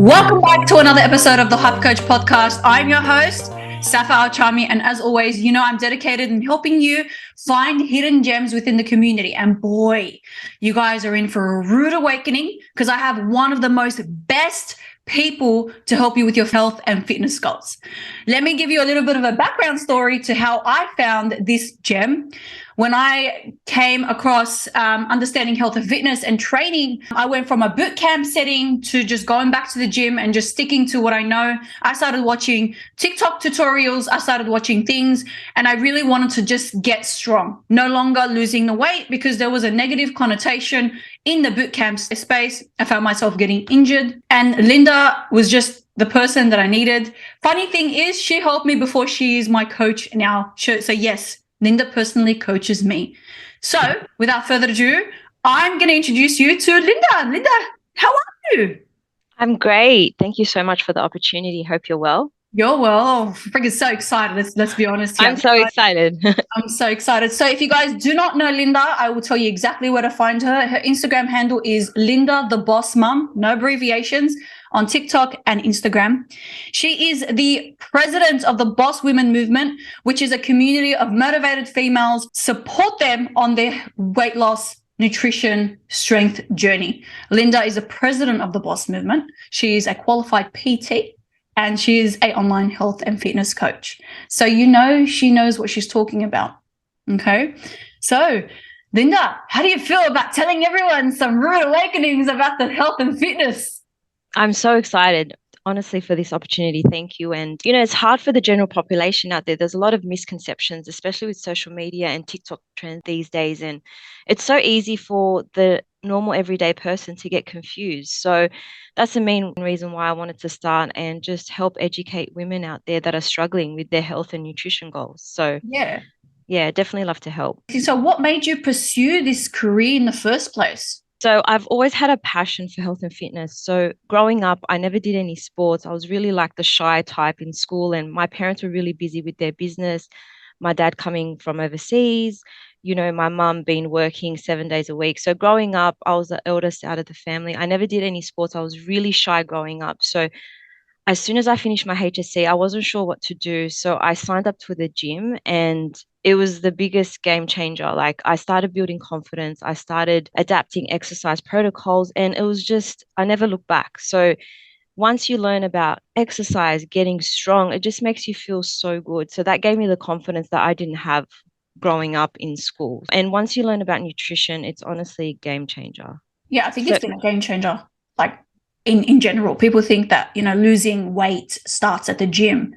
Welcome back to another episode of the Hype Coach podcast. I'm your host, Safa Al-Chami, and as always, you know I'm dedicated in helping you find hidden gems within the community. And boy, you guys are in for a rude awakening because I have one of the most best people to help you with your health and fitness goals. Let me give you a little bit of a background story to how I found this gem. When I came across understanding health and fitness and training, I went from a boot camp setting to just going back to the gym and just sticking to what I know. I started watching TikTok tutorials. I started watching things, and I really wanted to just get strong, no longer losing the weight because there was a negative connotation in the boot camp space. I found myself getting injured, and Linda was just the person that I needed. Funny thing is, she helped me before she is my coach now. So yes, Linda personally coaches me. So without further ado, I'm going to introduce you to Linda. Linda, how are you? I'm great. Thank you so much for the opportunity. Hope you're well. You're well. Freaking so excited. Let's be honest here. I'm so excited. I'm so excited. So if you guys do not know Linda, I will tell you exactly where to find her. Her Instagram handle is Linda the Boss Mum, no abbreviations, on TikTok and Instagram. She is the president of the Boss Women Movement, which is a community of motivated females. Support them on their weight loss, nutrition, strength journey. Linda is the president of the Boss Movement. She is a qualified PT, and she is an online health and fitness coach. So you know she knows what she's talking about. Okay. So Linda, how do you feel about telling everyone some rude awakenings about the health and fitness? I'm so excited, honestly, for this opportunity. Thank you. And, it's hard for the general population out there. There's a lot of misconceptions, especially with social media and TikTok trends these days. And it's so easy for the normal everyday person to get confused. So that's the main reason why I wanted to start and just help educate women out there that are struggling with their health and nutrition goals. So yeah, definitely love to help. So what made you pursue this career in the first place? So I've always had a passion for health and fitness. So growing up, I never did any sports. I was really like the shy type in school, and my parents were really busy with their business. My dad coming from overseas, my mum been working 7 days a week. So growing up, I was the eldest out of the family. I never did any sports. I was really shy growing up. So as soon as I finished my HSC, I wasn't sure what to do. So I signed up to the gym, and it was the biggest game changer. Like, I started building confidence. I started adapting exercise protocols, and it was just, I never looked back. So once you learn about exercise, getting strong, it just makes you feel so good. So that gave me the confidence that I didn't have growing up in school. And once you learn about nutrition, it's honestly a game changer. Yeah, I think it's been a game changer. Like in general, people think that, losing weight starts at the gym,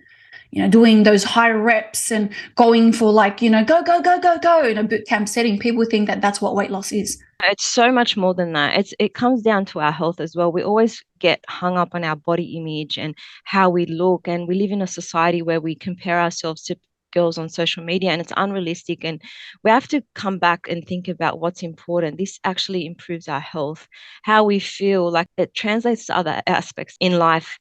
doing those high reps and going for go in a boot camp setting. People think that that's what weight loss is. It's so much more than that. It comes down to our health as well. We always get hung up on our body image and how we look. And we live in a society where we compare ourselves to girls on social media, and it's unrealistic. And we have to come back and think about what's important. This actually improves our health, how we feel. Like, it translates to other aspects in life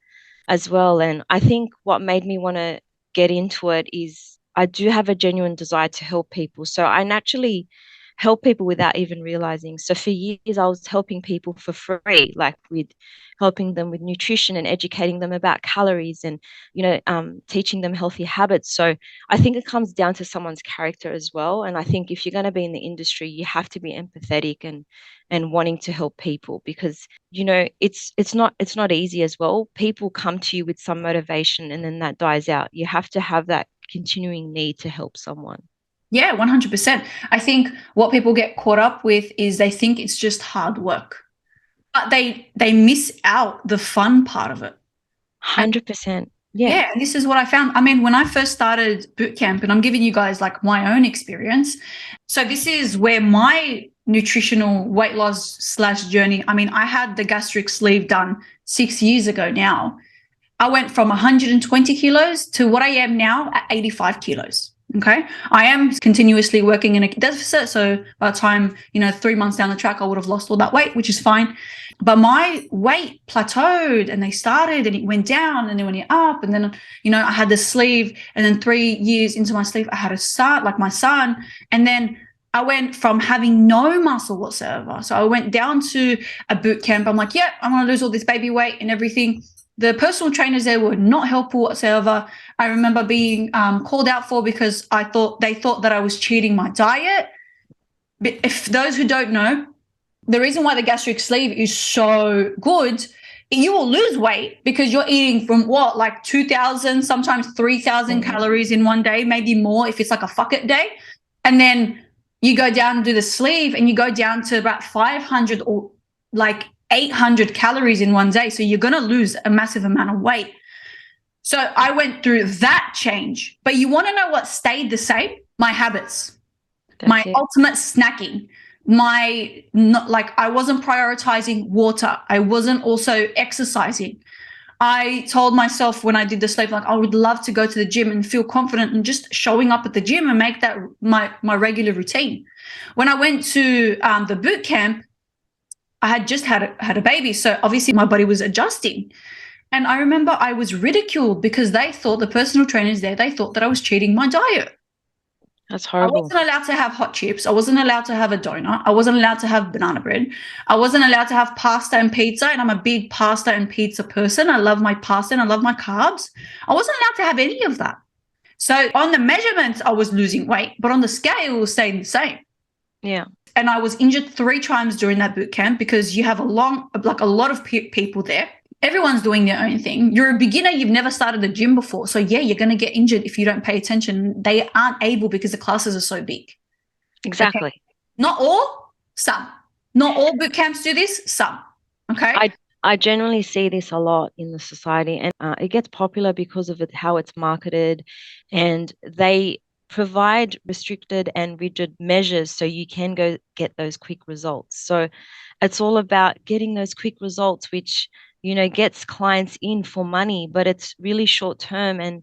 as well. And I think what made me want to get into it is I do have a genuine desire to help people. So I naturally help people without even realizing. So for years, I was helping people for free, like with helping them with nutrition and educating them about calories and, teaching them healthy habits. So I think it comes down to someone's character as well. And I think if you're going to be in the industry, you have to be empathetic and wanting to help people, because, it's not easy as well. People come to you with some motivation and then that dies out. You have to have that continuing need to help someone. Yeah, 100%. I think what people get caught up with is they think it's just hard work, but they miss out the fun part of it. 100%. Yeah, and this is what I found. I mean, when I first started boot camp, and I'm giving you guys like my own experience. So this is where my nutritional weight loss / journey. I mean, I had the gastric sleeve done 6 years ago now. I went from 120 kilos to what I am now at 85 kilos. Okay. I am continuously working in a deficit. So by the time, 3 months down the track, I would have lost all that weight, which is fine. But my weight plateaued, and they started and it went down and then went up. And then, I had the sleeve, and then 3 years into my sleeve, I had a start like my son. And then I went from having no muscle whatsoever. So I went down to a boot camp. I'm like, yeah, I want to lose all this baby weight and everything. The personal trainers there were not helpful whatsoever. I remember being called out for because they thought that I was cheating my diet. But if those who don't know, the reason why the gastric sleeve is so good, you will lose weight because you're eating from what, like 2,000, sometimes 3,000 calories in one day, maybe more if it's like a fuck it day. And then you go down and do the sleeve and you go down to about 500 or like 800 calories in one day. So you're going to lose a massive amount of weight. So I went through that change. But you want to know what stayed the same? My habits, ultimate snacking. I wasn't prioritizing water. I wasn't also exercising. I told myself when I did the sleeve, like I would love to go to the gym and feel confident and just showing up at the gym and make that my regular routine. When I went to the boot camp, I had just had a baby. So obviously my body was adjusting. And I remember I was ridiculed because the personal trainers there, they thought that I was cheating my diet. That's horrible. I wasn't allowed to have hot chips. I wasn't allowed to have a donut. I wasn't allowed to have banana bread. I wasn't allowed to have pasta and pizza. And I'm a big pasta and pizza person. I love my pasta and I love my carbs. I wasn't allowed to have any of that. So on the measurements, I was losing weight, but on the scale, it was staying the same. Yeah. And I was injured 3 times during that boot camp because you have a lot of people there. Everyone's doing their own thing. You're a beginner. You've never started a gym before. So yeah, you're going to get injured if you don't pay attention. They aren't able because the classes are so big. Exactly. Okay? Not all, some. Not all boot camps do this, some. Okay. I generally see this a lot in the society, and it gets popular because of how it's marketed, and they provide restricted and rigid measures so you can go get those quick results. So it's all about getting those quick results, which gets clients in for money, but it's really short term. And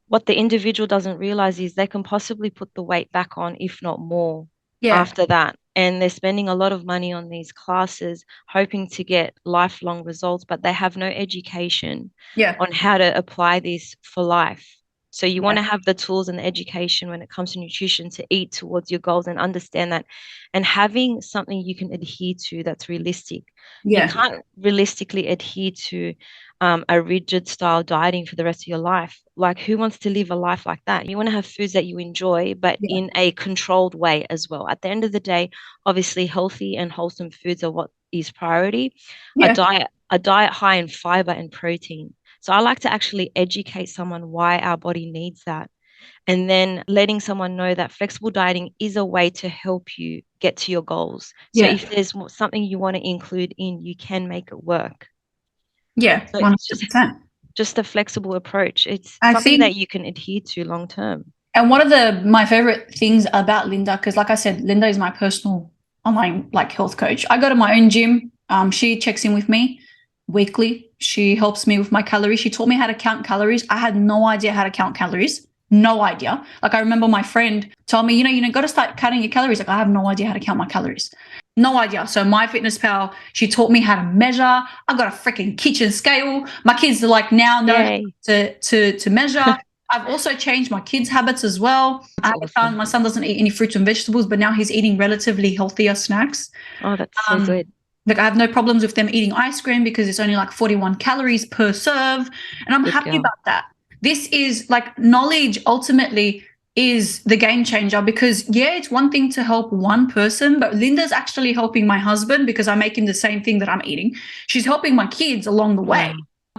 what the individual doesn't realize is they can possibly put the weight back on, if not more, after that. And they're spending a lot of money on these classes, hoping to get lifelong results, but they have no education on how to apply this for life. So you want to have the tools and the education when it comes to nutrition to eat towards your goals and understand that, and having something you can adhere to that's realistic. You can't realistically adhere to a rigid style dieting for the rest of your life. Like, who wants to live a life like that? You want to have foods that you enjoy, but in a controlled way as well. At the end of the day, obviously healthy and wholesome foods are what is priority. A diet high in fiber and protein. So I like to actually educate someone why our body needs that. And then letting someone know that flexible dieting is a way to help you get to your goals. So if there's something you want to include in, you can make it work. Yeah, so 100%. It's just a flexible approach. It's something that you can adhere to long term. And one of my favorite things about Linda, because like I said, Linda is my personal online health coach. I go to my own gym. She checks in with me weekly. She helps me with my calories. She taught me how to count calories. I had no idea how to count calories. No idea. Like, I remember my friend told me, you got to start counting your calories. Like, I have no idea how to count my calories. No idea. So MyFitnessPal, she taught me how to measure. I got a freaking kitchen scale. My kids are now know to measure. I've also changed my kids' habits as well. My son doesn't eat any fruits and vegetables, but now he's eating relatively healthier snacks. Oh, that's so good. Like, I have no problems with them eating ice cream because it's only 41 calories per serve. And I'm happy about that. This is knowledge ultimately is the game changer, because it's one thing to help one person, but Linda's actually helping my husband because I'm making the same thing that I'm eating. She's helping my kids along the way.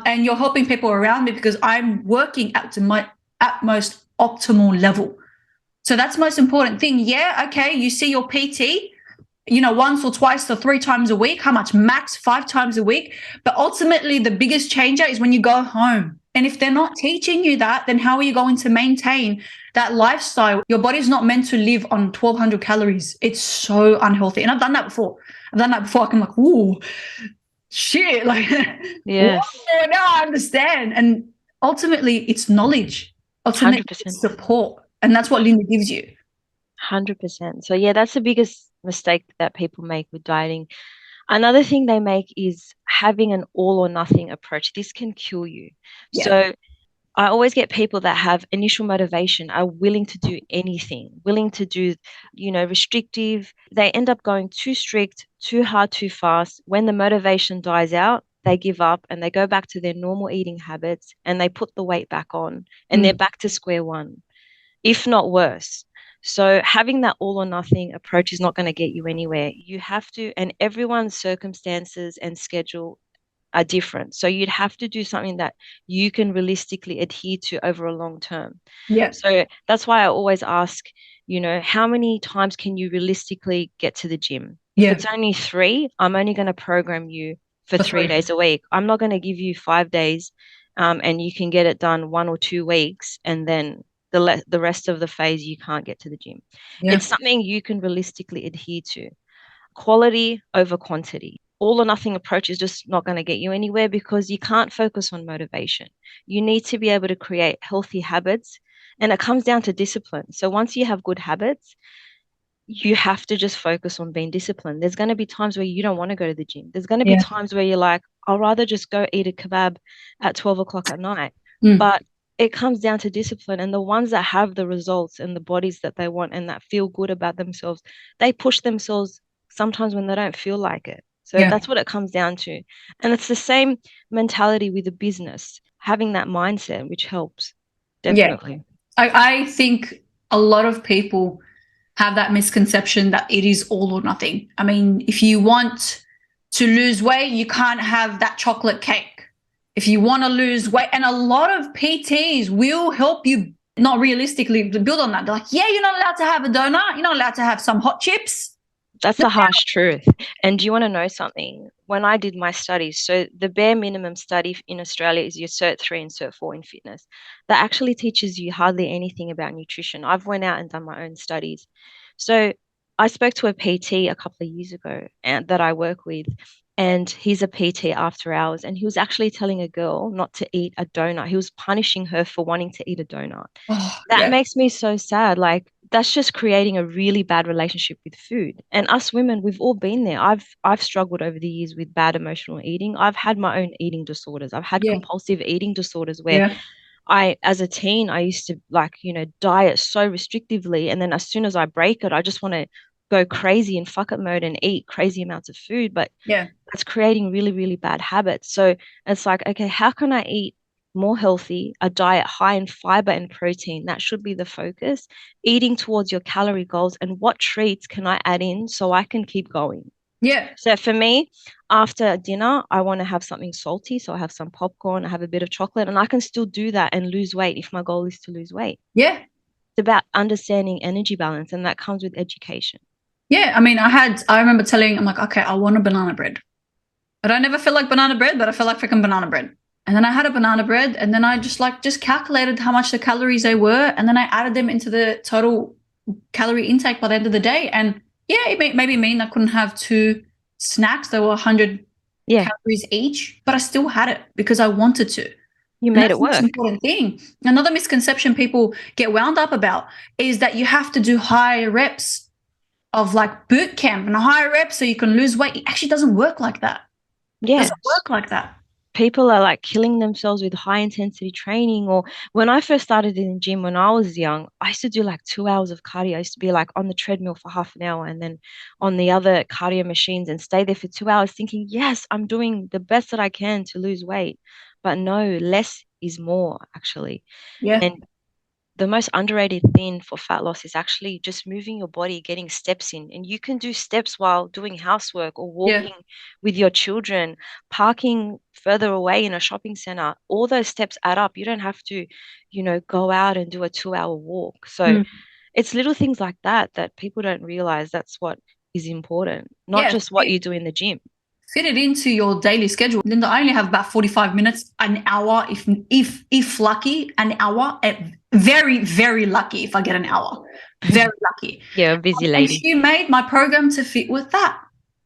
And you're helping people around me because I'm working at my utmost optimal level. So that's the most important thing. Yeah, okay, you see your PT, once or twice or 3 times a week. How much? Max 5 times a week. But ultimately, the biggest changer is when you go home. And if they're not teaching you that, then how are you going to maintain that lifestyle? Your body's not meant to live on 1,200 calories. It's so unhealthy. And I've done that before. I'm like, ooh, shit. Now I understand. And ultimately, it's knowledge. Ultimately, 100%. it's support. And that's what Linda gives you. 100%. So that's the biggest mistake that people make with dieting. Another thing they make is having an all or nothing approach. This can kill you. So I always get people that have initial motivation, are willing to do anything, willing to do, restrictive. They end up going too strict, too hard, too fast. When the motivation dies out, they give up and they go back to their normal eating habits and they put the weight back on and they're back to square one, if not worse. So having that all or nothing approach is not going to get you anywhere. You have to, and everyone's circumstances and schedule are different. So you'd have to do something that you can realistically adhere to over a long term. Yeah. So that's why I always ask, how many times can you realistically get to the gym? If Yeah. it's only 3, I'm only going to program you for For 3 free. days a week. I'm not going to give you 5 days, and you can get it done 1 or 2 weeks, and then the rest of the phase you can't get to the gym. Yeah. It's something you can realistically adhere to. Quality over quantity. All or nothing approach is just not going to get you anywhere because you can't focus on motivation. You need to be able to create healthy habits, and it comes down to discipline. So once you have good habits, you have to just focus on being disciplined. There's going to be times where you don't want to go to the gym. There's going to be Yeah. times where you're like, I'll rather just go eat a kebab at 12 o'clock at night. Mm. But it comes down to discipline. And the ones that have the results and the bodies that they want and that feel good about themselves, they push themselves sometimes when they don't feel like it. So Yeah. that's what it comes down to. And it's the same mentality with a business, having that mindset, which helps. Yeah. Definitely. I think a lot of people have that misconception that it is all or nothing. I mean, if you want to lose weight, you can't have that chocolate cake. If you want to lose weight, and a lot of PTs will help you not realistically build on that. They're like, yeah, you're not allowed to have a donut. You're not allowed to have some hot chips. That's the harsh truth. And do you want to know something? When I did my studies, so the bare minimum study in Australia is your Cert 3 and Cert 4 in fitness. That actually teaches you hardly anything about nutrition. I've went out and done my own studies. So I spoke to a PT a couple of years ago and that I work with, and he's a PT after hours, and he was actually telling a girl not to eat a donut. He was punishing her for wanting to eat a donut. Oh, That yeah. makes me so sad. Like that's just creating a really bad relationship with food. And us women, we've all been there. I've struggled over the years with bad emotional eating. I've had my own eating disorders. I've had Yeah. compulsive eating disorders where Yeah. as a teen, I used to like, diet so restrictively. And then as soon as I break it, I just want to go crazy in fuck it mode and eat crazy amounts of food. But Yeah. that's creating really, really bad habits. So it's like, okay, how can I eat more healthy, a diet high in fiber and protein? That should be the focus. Eating towards your calorie goals and what treats can I add in so I can keep going? Yeah. So for me, after dinner, I want to have something salty. So I have some popcorn, I have a bit of chocolate, and I can still do that and lose weight if my goal is to lose weight. Yeah. It's about understanding energy balance, and that comes with education. Yeah. I mean, I remember telling, I'm like, okay, I want a banana bread. But I never felt like banana bread, but I felt like freaking banana bread. And then I had a banana bread, and then I just calculated how much the calories they were, and then I added them into the total calorie intake by the end of the day. And yeah, it maybe mean I couldn't have 2 snacks that were 100 Yeah, calories each, but I still had it because I wanted to. you And made that's it the most work. important thing. Another misconception people get wound up about is that you have to do high reps of like boot camp and high reps so you can lose weight. It actually doesn't work like that. It Yeah. doesn't work like that. People are like killing themselves with high intensity training. Or when I first started in the gym when I was young, I used to do like 2 hours of cardio. I used to be like on the treadmill for half an hour and then on the other cardio machines and stay there for 2 hours thinking, yes, I'm doing the best that I can to lose weight. But no, less is more actually. Yeah. And the most underrated thing for fat loss is actually just moving your body, getting steps in. And you can do steps while doing housework or Yeah. walking with your children, parking further away in a shopping center. All those steps add up. You don't have to, go out and do a 2-hour walk. So Mm. it's little things like that that people don't realize that's what is important, not Yeah. just what you do in the gym. Fit it into your daily schedule. Linda, I only have about 45 minutes, an hour, if lucky, an hour. Very, very lucky if I get an hour. Very lucky. Yeah, busy And lady. she made my program to fit with that.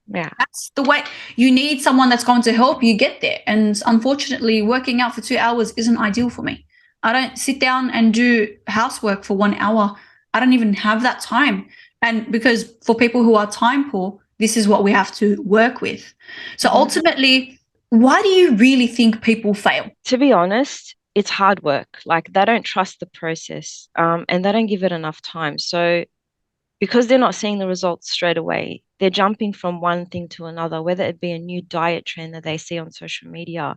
Yeah. That's the way. You need someone that's going to help you get there. And unfortunately, working out for 2 hours isn't ideal for me. I don't sit down and do housework for 1 hour. I don't even have that time. And because for people who are time poor, this is what we have to work with. So ultimately, why do you really think people fail? To be honest, it's hard work. Like they don't trust the process, and they don't give it enough time. So because they're not seeing the results straight away, they're jumping from one thing to another, whether it be a new diet trend that they see on social media,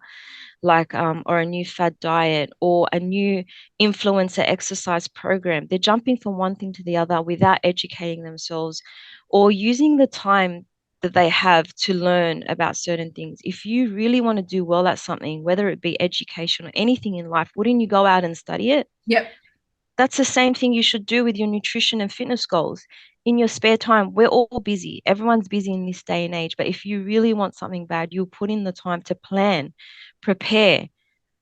like or a new fad diet or a new influencer exercise program. They're jumping from one thing to the other without educating themselves or using the time that they have to learn about certain things. If you really want to do well at something, whether it be education or anything in life, wouldn't you go out and study it? Yep. That's the same thing you should do with your nutrition and fitness goals. In your spare time, we're all busy. Everyone's busy in this day and age. But if you really want something bad, you'll put in the time to plan, prepare.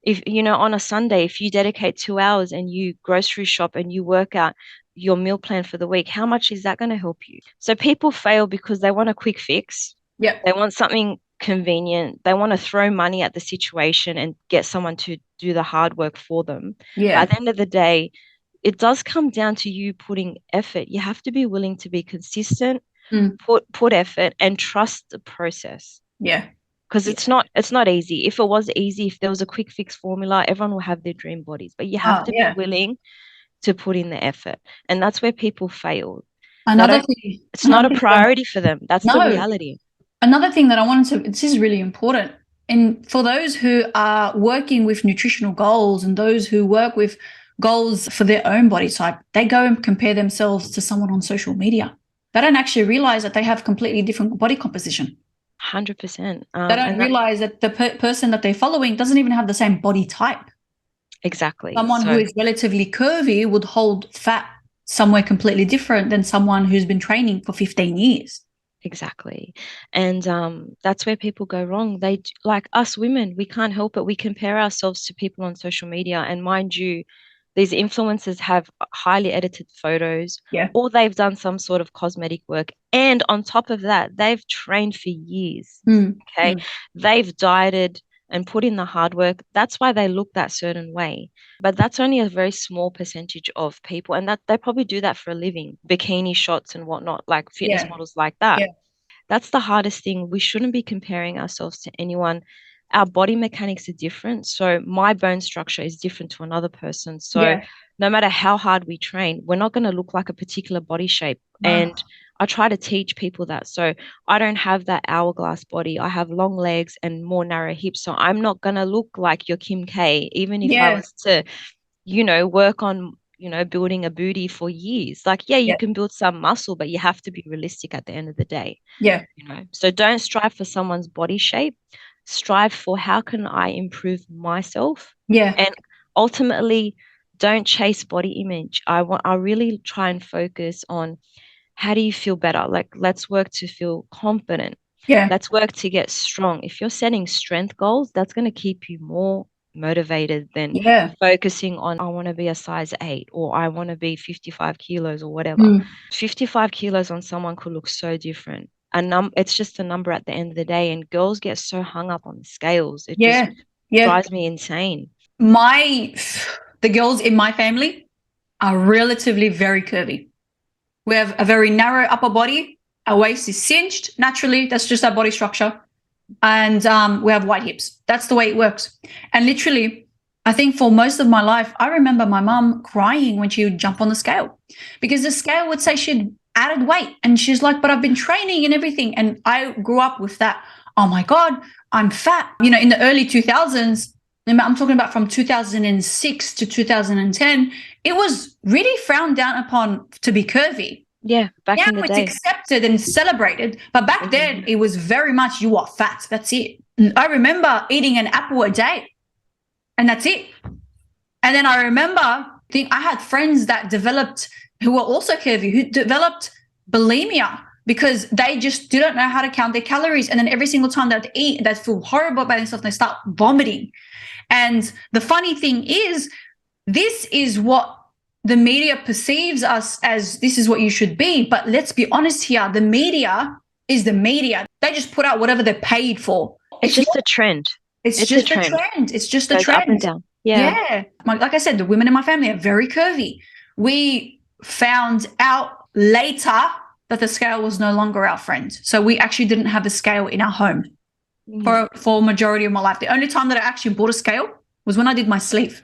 If you know, on a Sunday, if you dedicate 2 hours and you grocery shop and you work out your meal plan for the week, how much is that going to help you? So people fail because they want a quick fix. Yep. They want something convenient. They want to throw money at the situation and get someone to do the hard work for them. Yeah. But at the end of the day, it does come down to you putting effort. You have to be willing to be consistent, Mm. put effort and trust the process. Yeah. Because Yeah. it's not easy. If it was easy, if there was a quick fix formula, everyone will have their dream bodies. But you have Oh, to be yeah. willing to put in the effort. And that's where people fail. Another thing, It's not a priority for them. That's the no, reality. another thing that I wanted to, this is really important. And for those who are working with nutritional goals and those who work with goals for their own body type, they go and compare themselves to someone on social media. They don't actually realize that they have completely different body composition. 100%. They don't realize that the person that they're following doesn't even have the same body type. Exactly. Someone who is relatively curvy would hold fat somewhere completely different than someone who's been training for 15 years. Exactly. And that's where people go wrong. They, like us women, we can't help it. We compare ourselves to people on social media. And mind you, these influencers have highly edited photos, Yeah. or they've done some sort of cosmetic work. And on top of that, they've trained for years. Okay. They've dieted and put in the hard work. That's why they look that certain way. But that's only a very small percentage of people. And that they probably do that for a living, bikini shots and whatnot, like fitness models like that. Yeah. That's the hardest thing. We shouldn't be comparing ourselves to anyone. Our body mechanics are different. So my bone structure is different to another person. So no matter how hard we train, we're not going to look like a particular body shape. No. And I try to teach people that. So I don't have that hourglass body. I have long legs and more narrow hips. So I'm not going to look like your Kim K, even if I was to, work on, building a booty for years. Like, you can build some muscle, but you have to be realistic at the end of the day. Yeah. So don't strive for someone's body shape. Strive for how can I improve myself? Yeah. And ultimately, don't chase body image. I really try and focus on how do you feel better? Like, let's work to feel confident. Yeah. Let's work to get strong. If you're setting strength goals, that's going to keep you more motivated than focusing on, I want to be a size 8 or I want to be 55 kilos or whatever. 55 kilos on someone could look so different. It's just a number at the end of the day. And girls get so hung up on the scales. It just drives me insane. The girls in my family are relatively very curvy. We have a very narrow upper body. Our waist is cinched naturally. That's just our body structure. And we have wide hips. That's the way it works. And literally, I think for most of my life, I remember my mom crying when she would jump on the scale because the scale would say she'd added weight. And she's like, but I've been training and everything. And I grew up with that. Oh my God, I'm fat. In the early 2000s, I'm talking about from 2006 to 2010, it was really frowned down upon to be curvy. Yeah, back in the day. It's accepted and celebrated. But back then, it was very much, you are fat. That's it. I remember eating an apple a day, and that's it. And then I remember, I had friends that developed, who were also curvy, who developed bulimia because they just didn't know how to count their calories. And then every single time they'd eat, they'd feel horrible about themselves, and they start vomiting. And the funny thing is, this is what the media perceives us as, this is what you should be. But let's be honest here, the media is the media. They just put out whatever they're paid for. It's just a trend. It's just a trend. It's just a trend. Up and down. Yeah. Like I said, the women in my family are very curvy. We found out later that the scale was no longer our friend. So we actually didn't have a scale in our home for a majority of my life. The only time that I actually bought a scale was when I did my sleeve.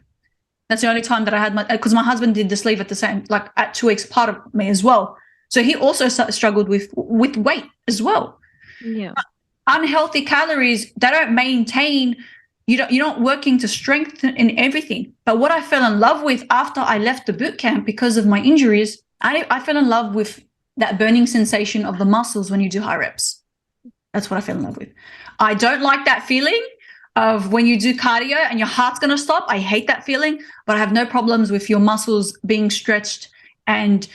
That's the only time that I had because my husband did the sleeve at the same, like at 2 weeks, part of me as well. So he also struggled with weight. as well. Yeah. Unhealthy calories, they don't maintain, you're not working to strengthen in everything. But what I fell in love with after I left the boot camp because of my injuries, I fell in love with that burning sensation of the muscles when you do high reps. That's what I fell in love with. I don't like that feeling of when you do cardio and your heart's going to stop. I hate that feeling, but I have no problems with your muscles being stretched and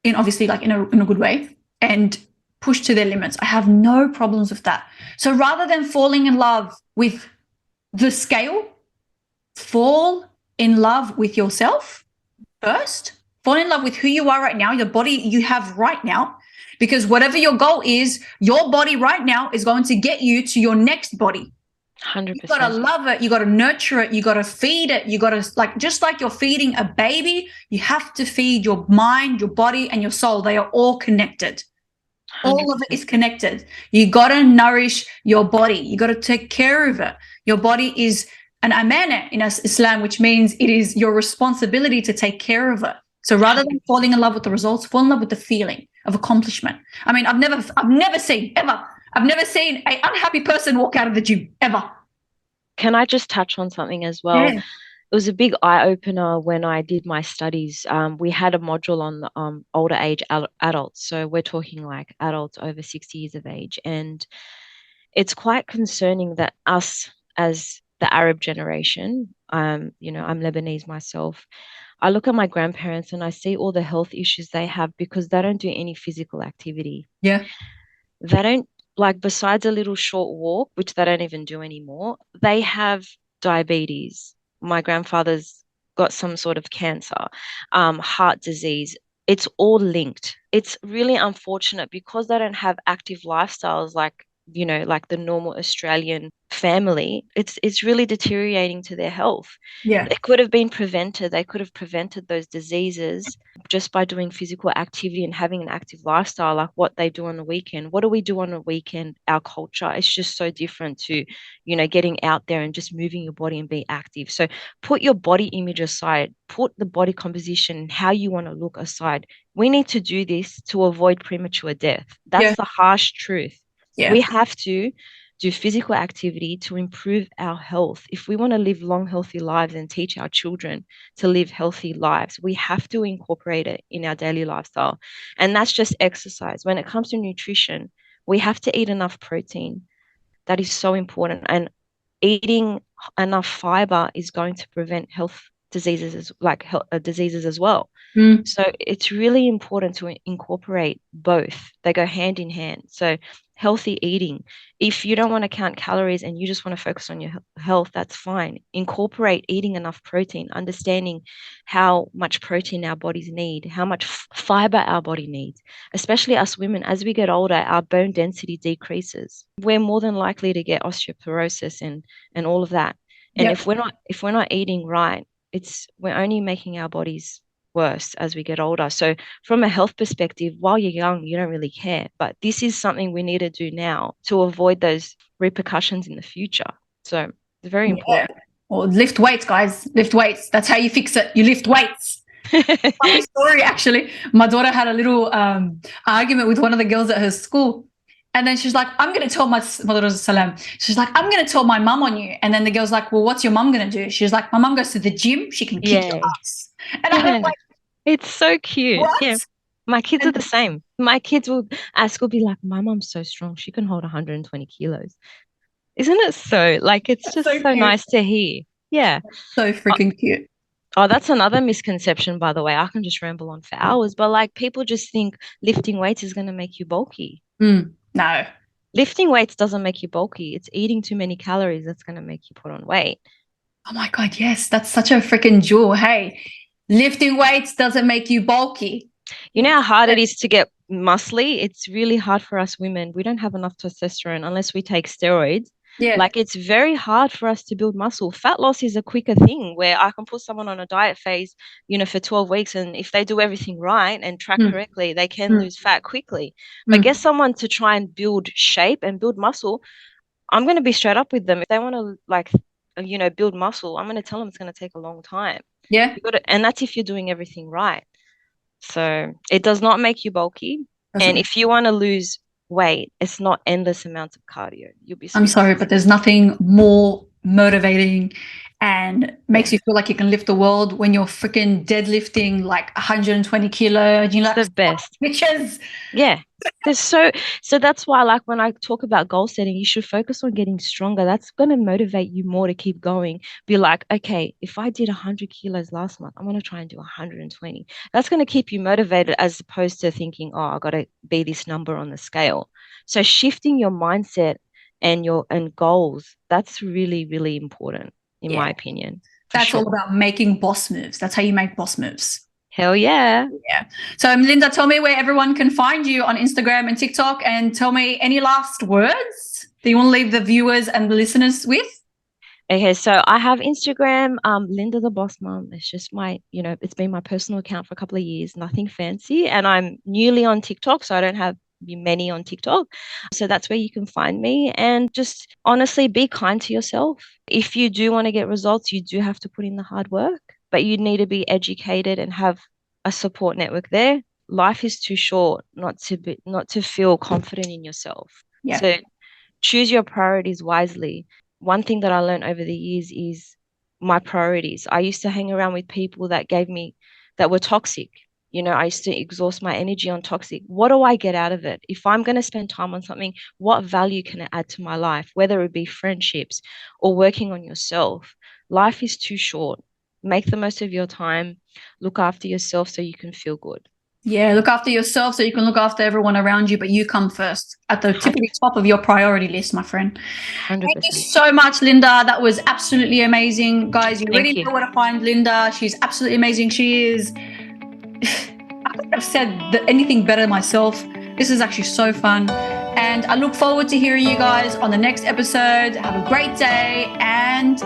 in obviously like in a good way and pushed to their limits. I have no problems with that. So rather than falling in love with the scale, fall in love with yourself first. Fall in love with who you are right now, your body you have right now, because whatever your goal is, your body right now is going to get you to your next body. 100%. You got to love it. You got to nurture it. You got to feed it. You got to, like, just like you're feeding a baby, you have to feed your mind, your body, and your soul. They are all connected. 100%. All of it is connected. You got to nourish your body. You got to take care of it. Your body is an amana in Islam, which means it is your responsibility to take care of it. So rather than falling in love with the results, fall in love with the feeling of accomplishment. I mean, I've never seen an unhappy person walk out of the gym ever. Can I just touch on something as well? Yeah. It was a big eye opener when I did my studies. We had a module on older age adults. So we're talking like adults over 60 years of age. And it's quite concerning that us as the Arab generation, I'm Lebanese myself. I look at my grandparents and I see all the health issues they have because they don't do any physical activity. Yeah. They don't, like, besides a little short walk, which they don't even do anymore, they have diabetes. My grandfather's got some sort of cancer, heart disease. It's all linked. It's really unfortunate because they don't have active lifestyles like the normal Australian family. It's really deteriorating to their health. Yeah. It could have been prevented. They could have prevented those diseases just by doing physical activity and having an active lifestyle, like what they do on the weekend. What do we do on the weekend? Our culture is just so different to, getting out there and just moving your body and being active. So put your body image aside, put the body composition, how you want to look aside. We need to do this to avoid premature death. That's Yeah. the harsh truth. Yeah. We have to do physical activity to improve our health. If we want to live long, healthy lives and teach our children to live healthy lives, we have to incorporate it in our daily lifestyle. And that's just exercise. When it comes to nutrition, we have to eat enough protein. That is so important. And eating enough fiber is going to prevent health diseases as well. Mm. So it's really important to incorporate both. They go hand in hand. So healthy eating. If you don't want to count calories and you just want to focus on your health, that's fine. Incorporate eating enough protein, understanding how much protein our bodies need, how much fiber our body needs. Especially us women, as we get older, our bone density decreases. We're more than likely to get osteoporosis and all of that. And Yep. if we're not eating right, we're only making our bodies worse as we get older. So from a health perspective, while you're young, you don't really care. But this is something we need to do now to avoid those repercussions in the future. So it's very important. Or lift weights, guys. Lift weights. That's how you fix it. You lift weights. Funny story, actually. My daughter had a little argument with one of the girls at her school. And then she's like, I'm going to tell my daughter's salam. She's like, I'm going to tell my mum on you. And then the girl's like, well, what's your mum going to do? She's like, my mum goes to the gym. She can kick your ass. And I was like, it's so cute. what? Yeah. My kids are the same. My kids will at school be like, my mom's so strong. She can hold 120 kilos. Isn't it so? Like, it's just so nice to hear. Yeah. So freaking cute. Oh, that's another misconception, by the way. I can just ramble on for hours, but like people just think lifting weights is going to make you bulky. No. Lifting weights doesn't make you bulky. It's eating too many calories that's going to make you put on weight. Oh my God, yes. That's such a freaking jewel. Hey, lifting weights doesn't make you bulky. You know how hard it is to get muscly? It's really hard for us women. We don't have enough testosterone unless we take steroids. Yeah. Like, it's very hard for us to build muscle. Fat loss is a quicker thing where I can put someone on a diet phase, for 12 weeks. And if they do everything right and track correctly, they can lose fat quickly. But get someone to try and build shape and build muscle. I'm going to be straight up with them. If they want to build muscle, I'm going to tell them it's going to take a long time. Yeah. And that's if you're doing everything right. So it does not make you bulky. And if you want to lose weight. It's not endless amounts of cardio. You'll be I'm sorry, but there's nothing more motivating and makes you feel like you can lift the world when you're freaking deadlifting like 120 kilos. You're like, the best. bitches. Yeah. There's so that's why, like, when I talk about goal setting, you should focus on getting stronger. That's going to motivate you more to keep going. Be like, okay, if I did 100 kilos last month, I'm going to try and do 120. That's going to keep you motivated as opposed to thinking, oh, I got to be this number on the scale. So shifting your mindset and your goals, that's really, really important, in Yeah, my opinion, for that's all sure. about making boss moves. That's how you make boss moves. Hell yeah. Yeah. So, Linda, tell me where everyone can find you on Instagram and TikTok, and tell me any last words that you want to leave the viewers and the listeners with. Okay, so I have Instagram, Linda the Boss Mom. It's just my, it's been my personal account for a couple of years, nothing fancy. And I'm newly on TikTok, so I don't have many on TikTok. So that's where you can find me. And just honestly, be kind to yourself. If you do want to get results, you do have to put in the hard work, but you need to be educated and have a support network there. Life is too short not to feel confident in yourself. Yeah. So choose your priorities wisely. One thing that I learned over the years is my priorities. I used to hang around with people that were toxic. I used to exhaust my energy on toxic. What do I get out of it? If I'm going to spend time on something, what value can it add to my life? Whether it be friendships or working on yourself. Life is too short. Make the most of your time. Look after yourself so you can feel good. Yeah, look after yourself so you can look after everyone around you, but you come first at the tippity top of your priority list, my friend. Thank you 100%. so much, Linda. That was absolutely amazing. Guys, you already Thank you. know where to find Linda. She's absolutely amazing. She is, I couldn't have said anything better myself. This is actually so fun. And I look forward to hearing you guys on the next episode. Have a great day and